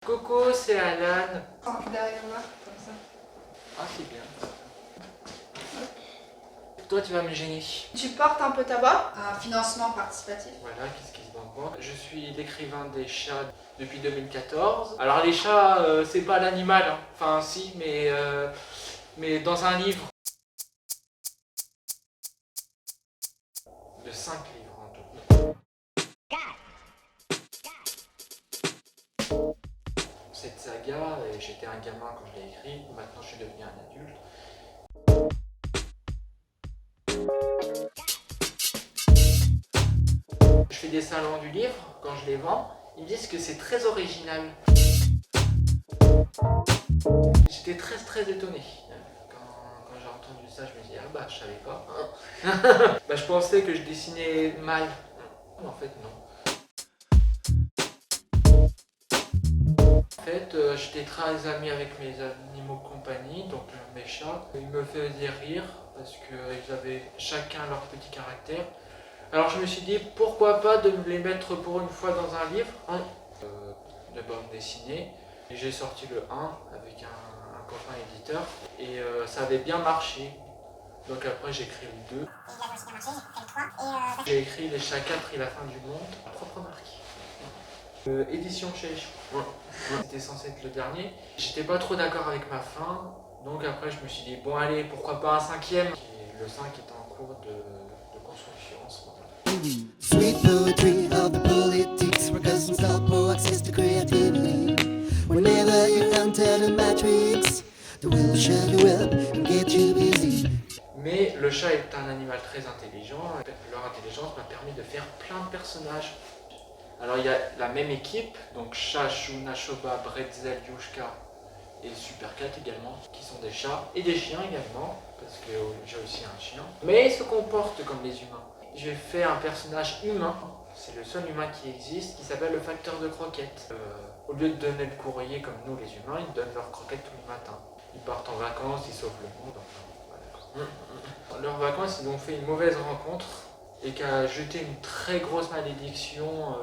Coco, c'est Alan. Oh, derrière moi, comme ça. Ah, c'est bien. Toi, tu vas me gêner. Tu portes un peu ta voix. Un financement participatif. Voilà, qu'est-ce qui se vend quoi. Je suis l'écrivain des chats depuis 2014. Alors les chats, c'est pas l'animal, hein. Enfin si, mais dans un livre. De 5 livres en tout. Cette saga, j'étais un gamin quand je l'ai écrit, maintenant je suis devenu un adulte. Je fais des salons du livre, quand je les vends, ils me disent que c'est très original. J'étais très étonné. Quand j'ai entendu ça, je me dis, ah bah je savais pas. Bah, je pensais que je dessinais mal. En fait, non. En fait, j'étais très ami avec mes animaux de compagnie, donc mes chats. Ils me faisaient rire parce qu'ils avaient chacun leur petit caractère. Alors je me suis dit, pourquoi pas de les mettre pour une fois dans un livre de bande dessinée. Et j'ai sorti le 1 avec un copain éditeur et ça avait bien marché. Donc après j'ai écrit le 2. J'ai écrit Les Chats 4 et la fin du monde, ma propre marque. Édition chez ouais. C'était censé être le dernier. J'étais pas trop d'accord avec ma fin, donc après je me suis dit bon allez pourquoi pas un cinquième. Et le 5 est en cours de construction en ce moment. Sweet poetry of the politics, because some for access to creativity. Whenever you enter the matrix, the will shut you up and get you busy. Mais le chat est un animal très intelligent. Leur intelligence m'a permis de faire plein de personnages. Alors il y a la même équipe, donc Chat, Chou, Nashoba, Bretzel, Yushka et Supercat également, qui sont des chats et des chiens également, parce que j'ai aussi un chien. Mais ils se comportent comme les humains. J'ai fait un personnage humain, c'est le seul humain qui existe, qui s'appelle le facteur de croquettes. Au lieu de donner le courrier comme nous les humains, ils donnent leurs croquettes tous les matins. Ils partent en vacances, ils sauvent le monde, enfin, voilà. Dans leurs vacances, ils ont fait une mauvaise rencontre et qui a jeté une très grosse malédiction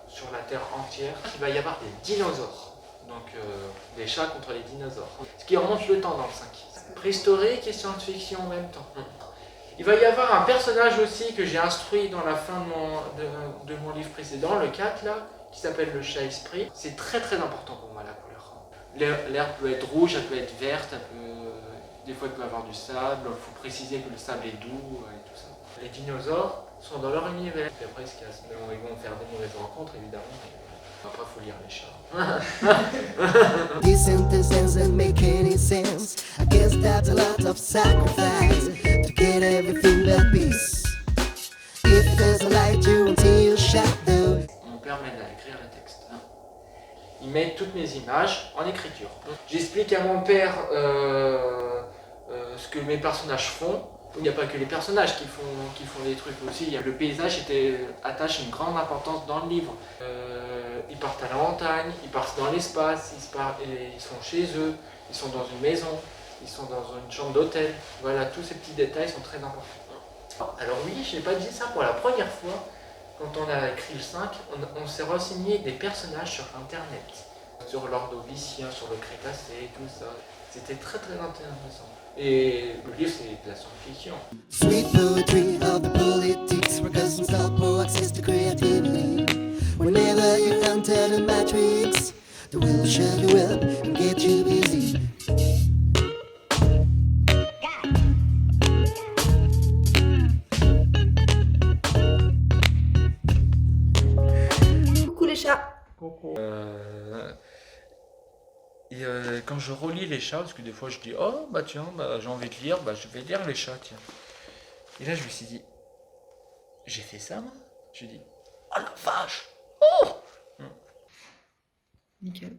sur la Terre entière. Il va y avoir des dinosaures, donc des chats contre les dinosaures. Ce qui remonte le temps dans le 5. Préhistorique et science-fiction en même temps. Il va y avoir un personnage aussi que j'ai instruit dans la fin de mon livre précédent, le 4 là, qui s'appelle le chat esprit. C'est très important pour moi la couleur. L'herbe peut être rouge, elle peut être verte, des fois il peut avoir du sable, il faut préciser que le sable est doux et tout ça. Les dinosaures sont dans leur univers. Et après, ils vont faire des mauvaises rencontres, évidemment. Après, il faut lire les chats. This sentence doesn't make any sense. I guess that's a lot of sacrifice to get everything but peace. If there's a light, you won't see your shadow. Mon père m'aide à écrire les textes. Il met toutes mes images en écriture. J'explique à mon père ce que mes personnages font. Il n'y a pas que les personnages qui font des trucs aussi. Le paysage attache une grande importance dans le livre. Ils partent à la montagne, ils partent dans l'espace, ils sont chez eux, ils sont dans une maison, ils sont dans une chambre d'hôtel. Voilà, tous ces petits détails sont très importants. Alors oui, je n'ai pas dit ça pour la première fois. Quand on a écrit le 5, on s'est renseigné des personnages sur internet. Sur l'Ordovicien, sur le Crétacé, tout ça. C'était très intéressant. Et le livre, c'est de la science-fiction. Sweet poetry of the politics, because some for access to creativity. Whenever you enter the matrix, the will shut you up and get you busy. Coucou les chats. Coucou. Et quand je relis les chats, parce que des fois je dis oh bah tiens, bah, j'ai envie de lire, bah je vais lire les chats, tiens. Et là je me suis dit, j'ai fait ça moi. Je dis, oh la vache. Oh. Nickel.